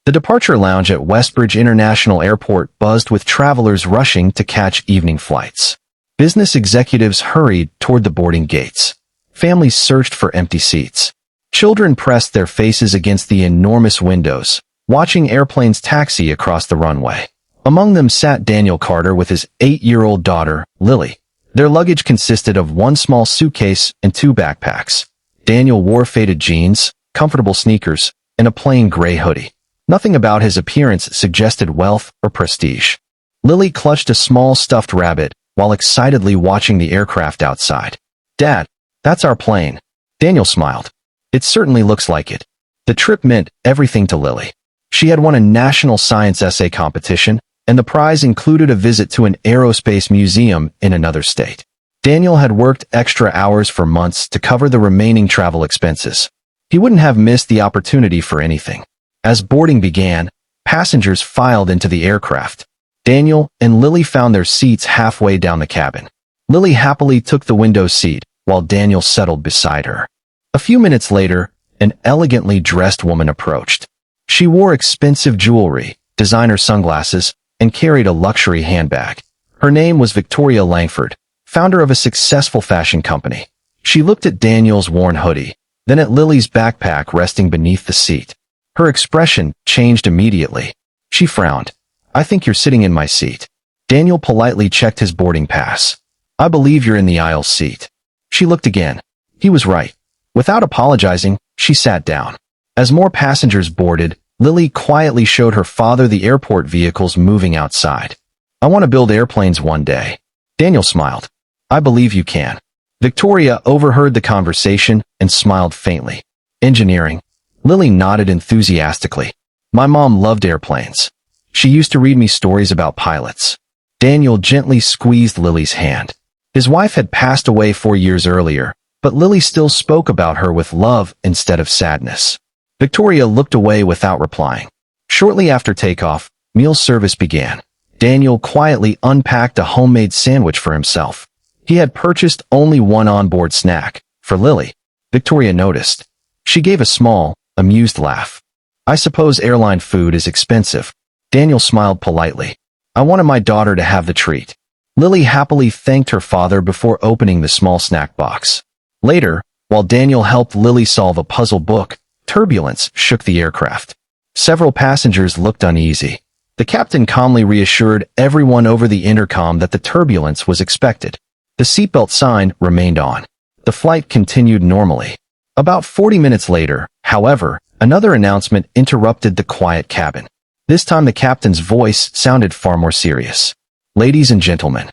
The departure lounge at Westbridge International Airport buzzed with travelers rushing to catch evening flights. Business executives hurried toward the boarding gates. Families searched for empty seats. Children pressed their faces against the enormous windows, watching airplanes taxi across the runway. Among them sat Daniel Carter with his 8-year-old daughter, Lily. Their luggage consisted of one small suitcase and 2 backpacks. Daniel wore faded jeans, comfortable sneakers, and a plain gray hoodie. Nothing about his appearance suggested wealth or prestige. Lily clutched a small stuffed rabbit while excitedly watching the aircraft outside. "Dad, that's our plane." Daniel smiled. "It certainly looks like it." The trip meant everything to Lily. She had won a national science essay competition, and the prize included a visit to an aerospace museum in another state. Daniel had worked extra hours for months to cover the remaining travel expenses. He wouldn't have missed the opportunity for anything. As boarding began, passengers filed into the aircraft. Daniel and Lily found their seats halfway down the cabin. Lily happily took the window seat, while Daniel settled beside her. A few minutes later, an elegantly dressed woman approached. She wore expensive jewelry, designer sunglasses, and carried a luxury handbag. Her name was Victoria Langford, founder of a successful fashion company. She looked at Daniel's worn hoodie, then at Lily's backpack resting beneath the seat. Her expression changed immediately. She frowned. "I think you're sitting in my seat." Daniel politely checked his boarding pass. "I believe you're in the aisle seat." She looked again. He was right. Without apologizing, she sat down. As more passengers boarded, Lily quietly showed her father the airport vehicles moving outside. "I want to build airplanes one day." Daniel smiled. "I believe you can." Victoria overheard the conversation and smiled faintly. "Engineering?" Lily nodded enthusiastically. "My mom loved airplanes. She used to read me stories about pilots." Daniel gently squeezed Lily's hand. His wife had passed away 4 years earlier, but Lily still spoke about her with love instead of sadness. Victoria looked away without replying. Shortly after takeoff, meal service began. Daniel quietly unpacked a homemade sandwich for himself. He had purchased only one onboard snack, for Lily. Victoria noticed. She gave a small, amused laugh. "I suppose airline food is expensive." Daniel smiled politely. "I wanted my daughter to have the treat." Lily happily thanked her father before opening the small snack box. Later, while Daniel helped Lily solve a puzzle book, turbulence shook the aircraft. Several passengers looked uneasy. The captain calmly reassured everyone over the intercom that the turbulence was expected. The seatbelt sign remained on. The flight continued normally. About 40 minutes later, however, another announcement interrupted the quiet cabin. This time the captain's voice sounded far more serious. "Ladies and gentlemen,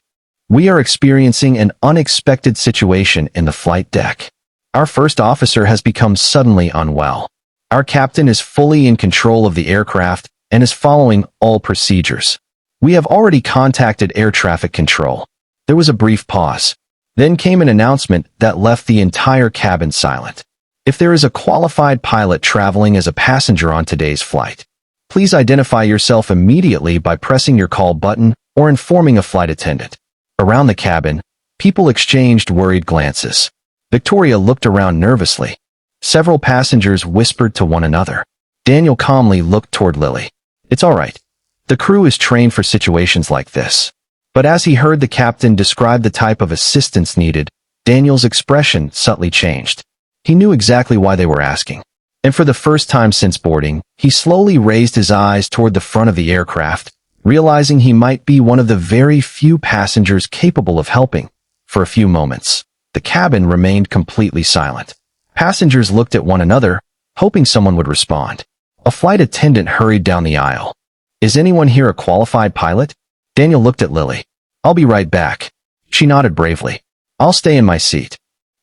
we are experiencing an unexpected situation in the flight deck. Our first officer has become suddenly unwell. Our captain is fully in control of the aircraft and is following all procedures. We have already contacted air traffic control." There was a brief pause. Then came an announcement that left the entire cabin silent. "If there is a qualified pilot traveling as a passenger on today's flight, please identify yourself immediately by pressing your call button or informing a flight attendant." Around the cabin, people exchanged worried glances. Victoria looked around nervously. Several passengers whispered to one another. Daniel calmly looked toward Lily. "It's all right. The crew is trained for situations like this." But as he heard the captain describe the type of assistance needed, Daniel's expression subtly changed. He knew exactly why they were asking. And for the first time since boarding, he slowly raised his eyes toward the front of the aircraft, realizing he might be one of the very few passengers capable of helping. For a few moments, the cabin remained completely silent. Passengers looked at one another, hoping someone would respond. A flight attendant hurried down the aisle. "Is anyone here a qualified pilot?" Daniel looked at Lily. "I'll be right back." She nodded bravely. "I'll stay in my seat."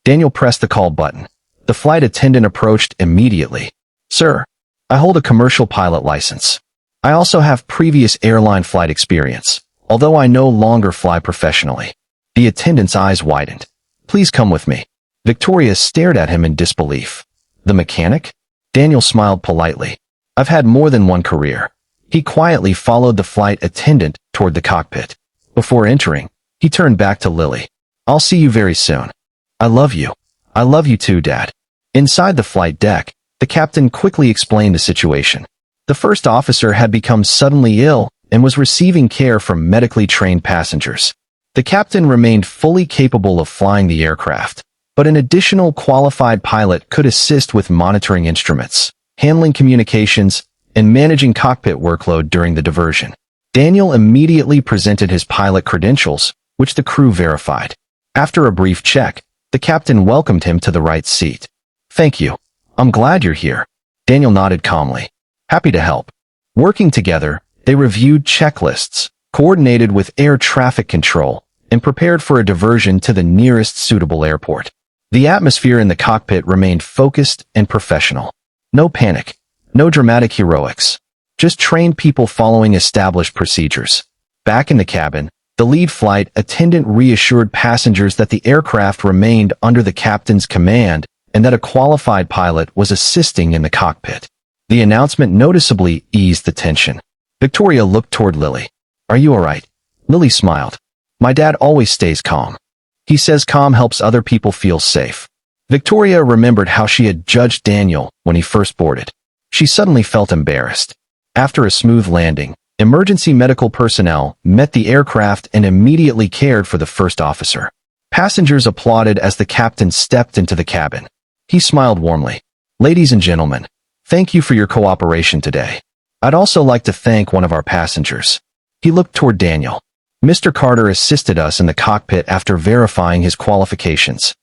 Daniel pressed the call button. The flight attendant approached immediately. "Sir, I hold a commercial pilot license. I also have previous airline flight experience, although I no longer fly professionally." The attendant's eyes widened. "Please come with me." Victoria stared at him in disbelief. "The mechanic?" Daniel smiled politely. "I've had more than one career." He quietly followed the flight attendant toward the cockpit. Before entering, he turned back to Lily. "I'll see you very soon. I love you." "I love you too, Dad." Inside the flight deck, the captain quickly explained the situation. The first officer had become suddenly ill and was receiving care from medically trained passengers. The captain remained fully capable of flying the aircraft, but an additional qualified pilot could assist with monitoring instruments, handling communications, and managing cockpit workload during the diversion. Daniel immediately presented his pilot credentials, which the crew verified. After a brief check, the captain welcomed him to the right seat. "Thank you. I'm glad you're here." Daniel nodded calmly. "Happy to help." Working together, they reviewed checklists, coordinated with air traffic control, and prepared for a diversion to the nearest suitable airport. The atmosphere in the cockpit remained focused and professional. No panic, no dramatic heroics, just trained people following established procedures. Back in the cabin, the lead flight attendant reassured passengers that the aircraft remained under the captain's command and that a qualified pilot was assisting in the cockpit. The announcement noticeably eased the tension. Victoria looked toward Lily. "Are you all right?" Lily smiled. "My dad always stays calm. He says calm helps other people feel safe." Victoria remembered how she had judged Daniel when he first boarded. She suddenly felt embarrassed. After a smooth landing, emergency medical personnel met the aircraft and immediately cared for the first officer. Passengers applauded as the captain stepped into the cabin. He smiled warmly. "Ladies and gentlemen, thank you for your cooperation today. I'd also like to thank one of our passengers." He looked toward Daniel. "Mr. Carter assisted us in the cockpit after verifying his qualifications.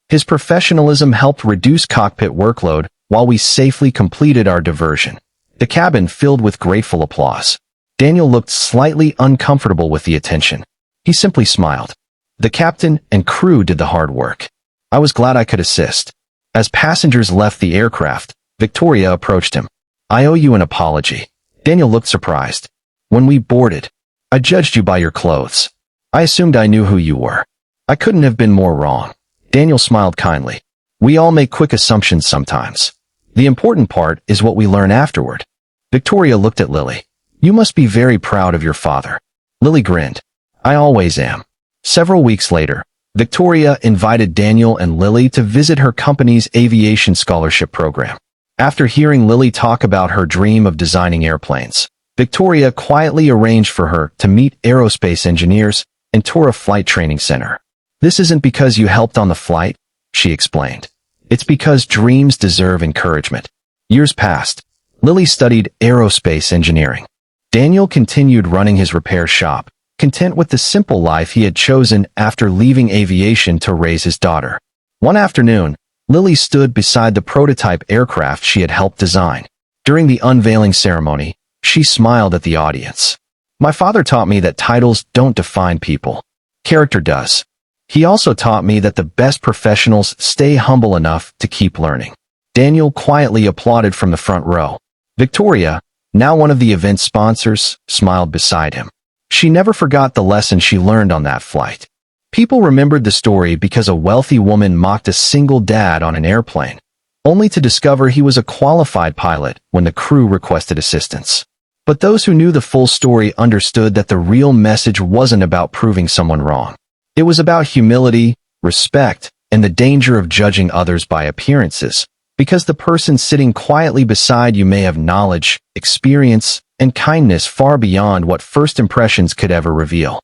His professionalism helped reduce cockpit workload while we safely completed our diversion." The cabin filled with grateful applause. Daniel looked slightly uncomfortable with the attention. He simply smiled. "The captain and crew did the hard work. I was glad I could assist." As passengers left the aircraft, Victoria approached him. "I owe you an apology." Daniel looked surprised. "When we boarded, I judged you by your clothes. I assumed I knew who you were. I couldn't have been more wrong." Daniel smiled kindly. "We all make quick assumptions sometimes. The important part is what we learn afterward." Victoria looked at Lily. "You must be very proud of your father." Lily grinned. "I always am." Several weeks later, Victoria invited Daniel and Lily to visit her company's aviation scholarship program. After hearing Lily talk about her dream of designing airplanes, Victoria quietly arranged for her to meet aerospace engineers and tour a flight training center. "This isn't because you helped on the flight," she explained. "It's because dreams deserve encouragement." Years passed. Lily studied aerospace engineering. Daniel continued running his repair shop, content with the simple life he had chosen after leaving aviation to raise his daughter. One afternoon, Lily stood beside the prototype aircraft she had helped design. During the unveiling ceremony, she smiled at the audience. "My father taught me that titles don't define people. Character does. He also taught me that the best professionals stay humble enough to keep learning." Daniel quietly applauded from the front row. Victoria, now one of the event's sponsors, smiled beside him. She never forgot the lesson she learned on that flight. People remembered the story because a wealthy woman mocked a single dad on an airplane, only to discover he was a qualified pilot when the crew requested assistance. But those who knew the full story understood that the real message wasn't about proving someone wrong. It was about humility, respect, and the danger of judging others by appearances, because the person sitting quietly beside you may have knowledge, experience, and kindness far beyond what first impressions could ever reveal.